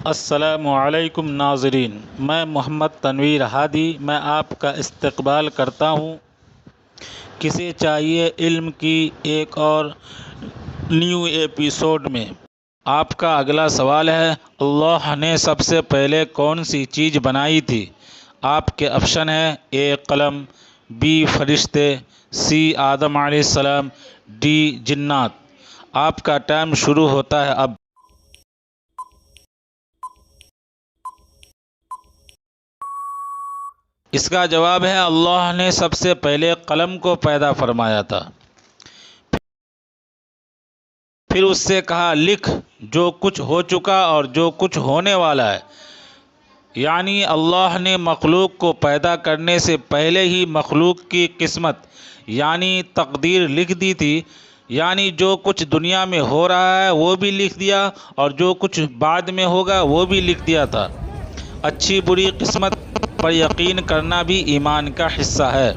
السلام علیکم ناظرین، میں محمد تنویر ہادی میں آپ کا استقبال کرتا ہوں۔ کسے چاہیے علم کی ایک اور نیو ایپیسوڈ میں۔ آپ کا اگلا سوال ہے، اللہ نے سب سے پہلے کون سی چیز بنائی تھی؟ آپ کے آپشن ہیں: اے قلم، بی فرشتے، سی آدم علیہ السلام، ڈی جنات۔ آپ کا ٹائم شروع ہوتا ہے اب۔ اس کا جواب ہے اللہ نے سب سے پہلے قلم کو پیدا فرمایا تھا، پھر اس سے کہا لکھ جو کچھ ہو چکا اور جو کچھ ہونے والا ہے۔ یعنی اللہ نے مخلوق کو پیدا کرنے سے پہلے ہی مخلوق کی قسمت یعنی تقدیر لکھ دی تھی، یعنی جو کچھ دنیا میں ہو رہا ہے وہ بھی لکھ دیا اور جو کچھ بعد میں ہوگا وہ بھی لکھ دیا تھا۔ اچھی بری قسمت پر یقین کرنا بھی ایمان کا حصہ ہے۔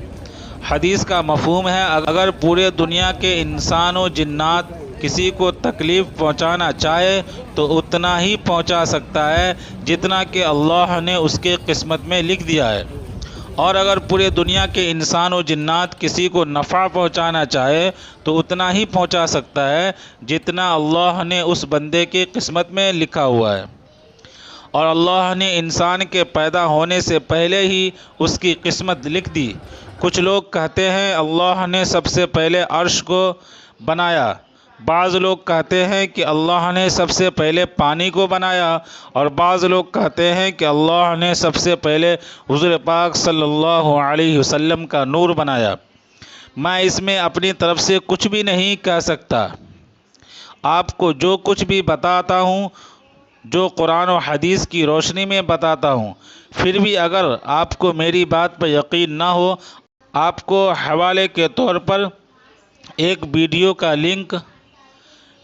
حدیث کا مفہوم ہے، اگر پورے دنیا کے انسان و جنات کسی کو تکلیف پہنچانا چاہے تو اتنا ہی پہنچا سکتا ہے جتنا کہ اللہ نے اس کے قسمت میں لکھ دیا ہے، اور اگر پورے دنیا کے انسان و جنات کسی کو نفع پہنچانا چاہے تو اتنا ہی پہنچا سکتا ہے جتنا اللہ نے اس بندے کی قسمت میں لکھا ہوا ہے۔ اور اللہ نے انسان کے پیدا ہونے سے پہلے ہی اس کی قسمت لکھ دی۔ کچھ لوگ کہتے ہیں اللہ نے سب سے پہلے عرش کو بنایا، بعض لوگ کہتے ہیں کہ اللہ نے سب سے پہلے پانی کو بنایا، اور بعض لوگ کہتے ہیں کہ اللہ نے سب سے پہلے حضور پاک صلی اللہ علیہ وسلم کا نور بنایا۔ میں اس میں اپنی طرف سے کچھ بھی نہیں کہہ سکتا۔ آپ کو جو کچھ بھی بتاتا ہوں، جو قرآن و حدیث کی روشنی میں بتاتا ہوں، پھر بھی اگر آپ کو میری بات پر یقین نہ ہو، آپ کو حوالے کے طور پر ایک ویڈیو کا لنک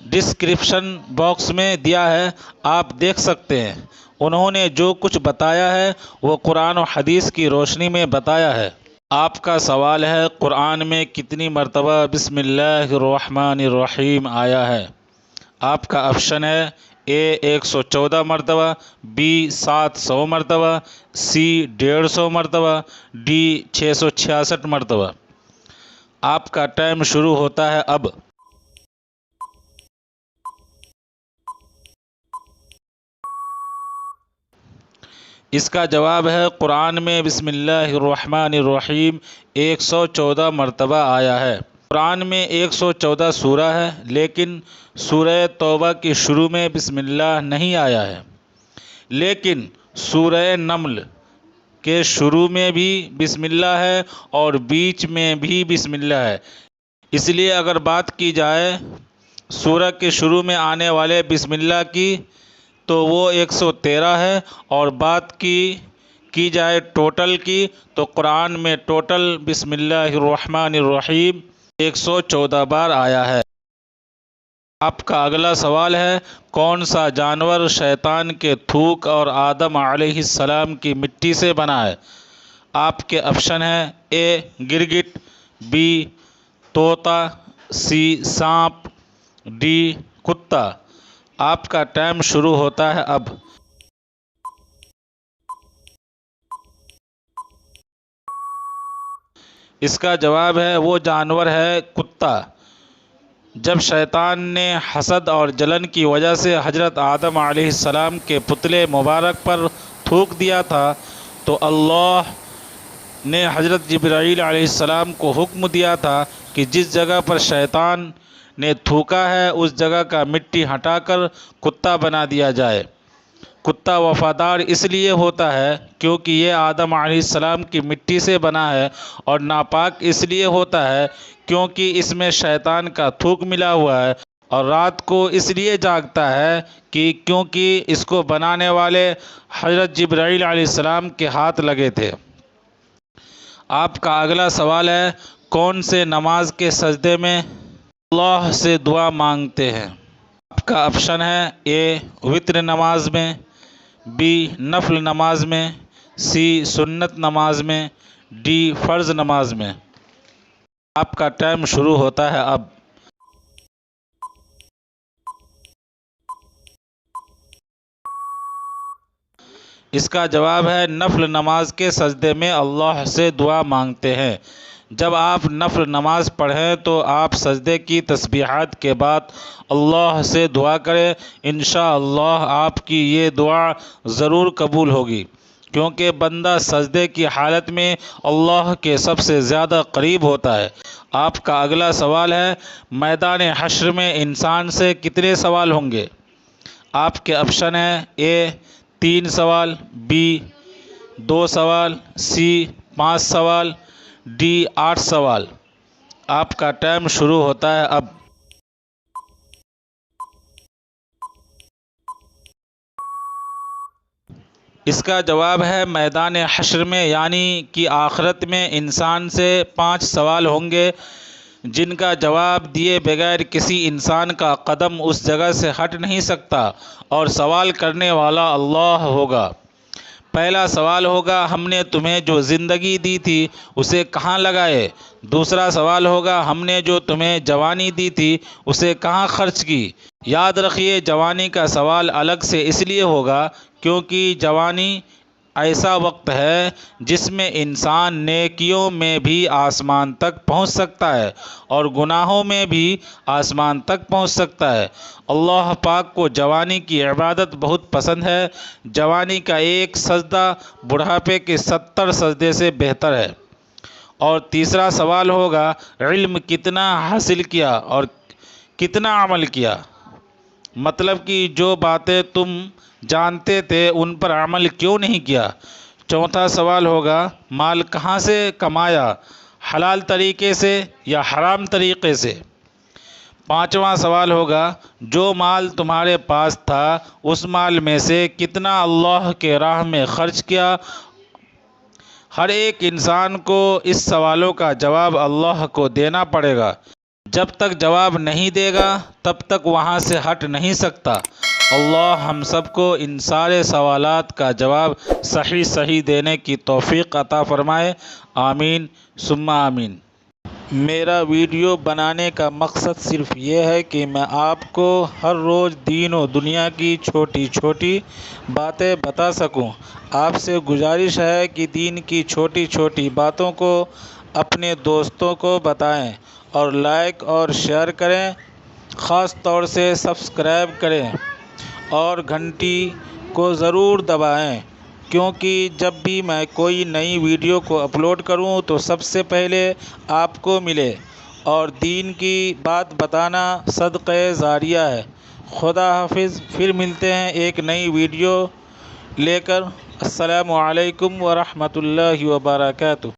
ڈسکرپشن باکس میں دیا ہے، آپ دیکھ سکتے ہیں۔ انہوں نے جو کچھ بتایا ہے وہ قرآن و حدیث کی روشنی میں بتایا ہے۔ آپ کا سوال ہے، قرآن میں کتنی مرتبہ بسم اللہ الرحمن الرحیم آیا ہے؟ آپ کا آپشن ہے: اے 114 مرتبہ، بی 700 مرتبہ، سی 150 مرتبہ، ڈی 666 مرتبہ۔ آپ کا ٹائم شروع ہوتا ہے اب۔ اس کا جواب ہے قرآن میں بسم اللہ الرحمن الرحیم 114 مرتبہ آیا ہے۔ قرآن میں 114 سورہ ہے، لیکن سورہ توبہ کی شروع میں بسم اللہ نہیں آیا ہے، لیکن سورہ نمل کے شروع میں بھی بسم اللہ ہے اور بیچ میں بھی بسم اللہ ہے۔ اس لیے اگر بات کی جائے سورہ کے شروع میں آنے والے بسم اللہ کی تو وہ 113 ہے، اور بات کی جائے ٹوٹل کی تو قرآن میں ٹوٹل بسم اللہ الرحمن الرحیم 114 بار آیا ہے۔ آپ کا اگلا سوال ہے، کون سا جانور شیطان کے تھوک اور آدم علیہ السلام کی مٹی سے بنا ہے؟ آپ کے آپشن ہیں: اے گرگٹ، بی طوطا، سی سانپ، ڈی کتا۔ آپ کا ٹائم شروع ہوتا ہے اب۔ اس کا جواب ہے وہ جانور ہے کتا۔ جب شیطان نے حسد اور جلن کی وجہ سے حضرت آدم علیہ السلام کے پتلے مبارک پر تھوک دیا تھا تو اللہ نے حضرت جبرائیل علیہ السلام کو حکم دیا تھا کہ جس جگہ پر شیطان نے تھوکا ہے اس جگہ کا مٹی ہٹا کر کتا بنا دیا جائے۔ کتا وفادار اس لیے ہوتا ہے کیونکہ یہ آدم علیہ السلام کی مٹی سے بنا ہے، اور ناپاک اس لیے ہوتا ہے کیونکہ اس میں شیطان کا تھوک ملا ہوا ہے، اور رات کو اس لیے جاگتا ہے کہ کیونکہ اس کو بنانے والے حضرت جبرائیل علیہ السلام کے ہاتھ لگے تھے۔ آپ کا اگلا سوال ہے، کون سے نماز کے سجدے میں اللہ سے دعا مانگتے ہیں؟ آپ کا آپشن ہے: اے وتر نماز میں، بی نفل نماز میں، سی سنت نماز میں، ڈی فرض نماز میں۔ آپ کا ٹائم شروع ہوتا ہے اب۔ اس کا جواب ہے نفل نماز کے سجدے میں اللہ سے دعا مانگتے ہیں۔ جب آپ نفل نماز پڑھیں تو آپ سجدے کی تسبیحات کے بعد اللہ سے دعا کریں، انشاءاللہ آپ کی یہ دعا ضرور قبول ہوگی، کیونکہ بندہ سجدے کی حالت میں اللہ کے سب سے زیادہ قریب ہوتا ہے۔ آپ کا اگلا سوال ہے، میدان حشر میں انسان سے کتنے سوال ہوں گے؟ آپ کے آپشن ہیں: اے 3 سوال، بی 2 سوال، سی 5 سوال، ڈی 8 سوال۔ آپ کا ٹائم شروع ہوتا ہے اب۔ اس کا جواب ہے میدان حشر میں یعنی کہ آخرت میں انسان سے 5 سوال ہوں گے، جن کا جواب دیے بغیر کسی انسان کا قدم اس جگہ سے ہٹ نہیں سکتا، اور سوال کرنے والا اللہ ہوگا۔ پہلا سوال ہوگا، ہم نے تمہیں جو زندگی دی تھی اسے کہاں لگائے؟ دوسرا سوال ہوگا، ہم نے جو تمہیں جوانی دی تھی اسے کہاں خرچ کی؟ یاد رکھیے، جوانی کا سوال الگ سے اس لیے ہوگا کیونکہ جوانی ایسا وقت ہے جس میں انسان نیکیوں میں بھی آسمان تک پہنچ سکتا ہے اور گناہوں میں بھی آسمان تک پہنچ سکتا ہے۔ اللہ پاک کو جوانی کی عبادت بہت پسند ہے۔ جوانی کا ایک سجدہ بڑھاپے کے 70 سجدے سے بہتر ہے۔ اور تیسرا سوال ہوگا، علم کتنا حاصل کیا اور کتنا عمل کیا؟ مطلب کہ جو باتیں تم جانتے تھے ان پر عمل کیوں نہیں کیا؟ چوتھا سوال ہوگا، مال کہاں سے کمایا، حلال طریقے سے یا حرام طریقے سے؟ پانچواں سوال ہوگا، جو مال تمہارے پاس تھا اس مال میں سے کتنا اللہ کے راہ میں خرچ کیا؟ ہر ایک انسان کو اس سوالوں کا جواب اللہ کو دینا پڑے گا۔ جب تک جواب نہیں دے گا تب تک وہاں سے ہٹ نہیں سکتا۔ اللہ ہم سب کو ان سارے سوالات کا جواب صحیح دینے کی توفیق عطا فرمائے، آمین ثم آمین۔ میرا ویڈیو بنانے کا مقصد صرف یہ ہے کہ میں آپ کو ہر روز دین و دنیا کی چھوٹی چھوٹی باتیں بتا سکوں۔ آپ سے گزارش ہے کہ دین کی چھوٹی چھوٹی باتوں کو اپنے دوستوں کو بتائیں اور لائک اور شیئر کریں، خاص طور سے سبسکرائب کریں اور گھنٹی کو ضرور دبائیں، کیونکہ جب بھی میں کوئی نئی ویڈیو کو اپلوڈ کروں تو سب سے پہلے آپ کو ملے، اور دین کی بات بتانا صدقہ جاریہ ہے۔ خدا حافظ، پھر ملتے ہیں ایک نئی ویڈیو لے کر۔ السلام علیکم ورحمۃ اللہ وبرکاتہ۔